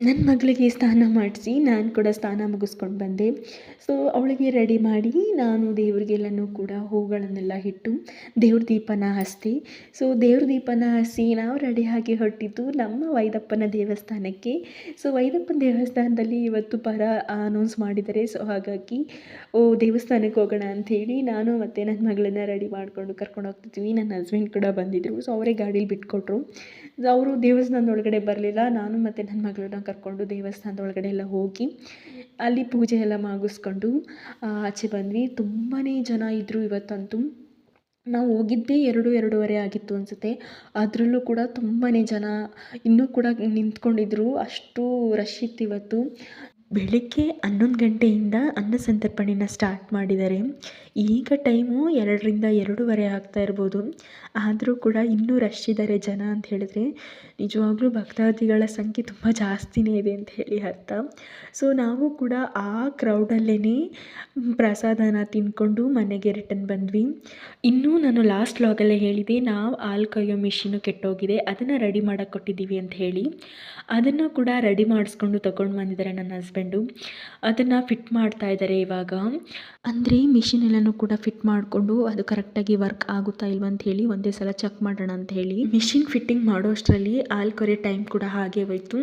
ನನ್ನ ಮಗಳಿಗೆ ಸ್ನಾನ ಮಾಡಿಸಿ ನಾನು ಕೂಡ ಸ್ನಾನ ಮುಗಿಸ್ಕೊಂಡು ಬಂದೆ. ಸೊ ಅವಳಿಗೆ ರೆಡಿ ಮಾಡಿ ನಾನು ದೇವ್ರಿಗೆಲ್ಲನೂ ಕೂಡ ಹೂಗಳನ್ನೆಲ್ಲ ಇಟ್ಟು ದೇವ್ರ ದೀಪನ ಹಚ್ದೆ. ಸೊ ದೇವ್ರ ದೀಪನ ಹಚ್ಚಿ ನಾವು ರೆಡಿಯಾಗಿ ಹೊರಟಿದ್ದು ನಮ್ಮ ವೈದಪ್ಪನ ದೇವಸ್ಥಾನಕ್ಕೆ. ಸೊ ವೈದಪ್ಪನ ದೇವಸ್ಥಾನದಲ್ಲಿ ಇವತ್ತು ಬರ ಅನೌನ್ಸ್ ಮಾಡಿದ್ದಾರೆ. ಸೊ ಹಾಗಾಗಿ ದೇವಸ್ಥಾನಕ್ಕೆ ಹೋಗೋಣ ಅಂಥೇಳಿ ನಾನು ಮತ್ತು ನನ್ನ ಮಗಳನ್ನ ರೆಡಿ ಮಾಡಿಕೊಂಡು ಕರ್ಕೊಂಡು ಹೋಗ್ತಿದ್ವಿ. ನನ್ನ ಹಸ್ಬೆಂಡ್ ಕೂಡ ಬಂದಿದ್ದರು. ಸೊ ಅವರೇ ಗಾಡೀಲಿ ಬಿಟ್ಕೊಟ್ರು. ಅವರು ದೇವಸ್ಥಾನದೊಳಗಡೆ ಬರಲಿಲ್ಲ. ನಾನು ಮತ್ತು ನನ್ನ ಮಗಳನ್ನ ಕರ್ಕೊಂಡು ದೇವಸ್ಥಾನದೊಳಗಡೆ ಎಲ್ಲ ಹೋಗಿ ಅಲ್ಲಿ ಪೂಜೆ ಎಲ್ಲ ಮುಗಿಸ್ಕೊಂಡು ಆಚೆ ಬಂದ್ವಿ. ತುಂಬಾ ಜನ ಇದ್ದರು ಇವತ್ತಂತೂ. ನಾವು ಹೋಗಿದ್ದೇ 2:30 ಆಗಿತ್ತು ಅನಿಸುತ್ತೆ. ಅದರಲ್ಲೂ ಕೂಡ ತುಂಬಾ ಜನ ಇನ್ನೂ ಕೂಡ ನಿಂತ್ಕೊಂಡಿದ್ರು. ಅಷ್ಟು ರಶ್ ಇತ್ತು ಇವತ್ತು. ಬೆಳಿಗ್ಗೆ 11 ಗಂಟೆಯಿಂದ ಅನ್ನ ಸಂತರ್ಪಣೆನ ಸ್ಟಾರ್ಟ್ ಮಾಡಿದ್ದಾರೆ. ಈಗ ಟೈಮು 2ರಿಂದ 2:30 ಆಗ್ತಾ ಇರ್ಬೋದು. ಆದರೂ ಕೂಡ ಇನ್ನೂ ರಶ್ ಇದ್ದಾರೆ ಜನ ಅಂತ ಹೇಳಿದ್ರೆ ನಿಜವಾಗ್ಲೂ ಭಕ್ತಾದಿಗಳ ಸಂಖ್ಯೆ ತುಂಬ ಜಾಸ್ತಿನೇ ಇದೆ ಅಂತ ಹೇಳಿ ಅರ್ಥ. ಸೊ ನಾವು ಕೂಡ ಆ ಕ್ರೌಡಲ್ಲೇ ಪ್ರಸಾದನ ತಿಂದ್ಕೊಂಡು ಮನೆಗೆ ರಿಟರ್ನ್ ಬಂದ್ವಿ. ಇನ್ನೂ ನಾನು ಲಾಸ್ಟ್ ವ್ಲಾಗಲ್ಲೇ ಹೇಳಿದೆ, ನಾವು ಹಾಲು ಕಾಯೋ ಮಿಷಿನು ಕೆಟ್ಟೋಗಿದೆ, ಅದನ್ನು ರೆಡಿ ಮಾಡೋಕ್ಕೆ ಕೊಟ್ಟಿದ್ದೀವಿ ಅಂತ ಹೇಳಿ. ಅದನ್ನು ಕೂಡ ರೆಡಿ ಮಾಡಿಸ್ಕೊಂಡು ತೊಗೊಂಡು ಬಂದಿದ್ದಾರೆ ನನ್ನ ಹಸ್ಬೆಂಡು. ಅದನ್ನು ಫಿಟ್ ಮಾಡ್ತಾ ಇದ್ದಾರೆ ಇವಾಗ. ಅಂದರೆ ಮಿಷಿನ್ ಎಲ್ಲನೂ ಕೂಡ ಫಿಟ್ ಮಾಡಿಕೊಂಡು ಅದು ಕರೆಕ್ಟಾಗಿ ವರ್ಕ್ ಆಗುತ್ತಾ ಇಲ್ವಾ ಅಂತ ಹೇಳಿ ಒಂದೇ ಸಲ ಚೆಕ್ ಮಾಡೋಣ ಅಂತ ಹೇಳಿ ಮಿಷಿನ್ ಫಿಟ್ಟಿಂಗ್ ಮಾಡೋ ಅಷ್ಟರಲ್ಲಿ ಹಾಲು ಕರಿಯೋ ಟೈಮ್ ಕೂಡ ಹಾಗೆ ಹೋಯಿತು.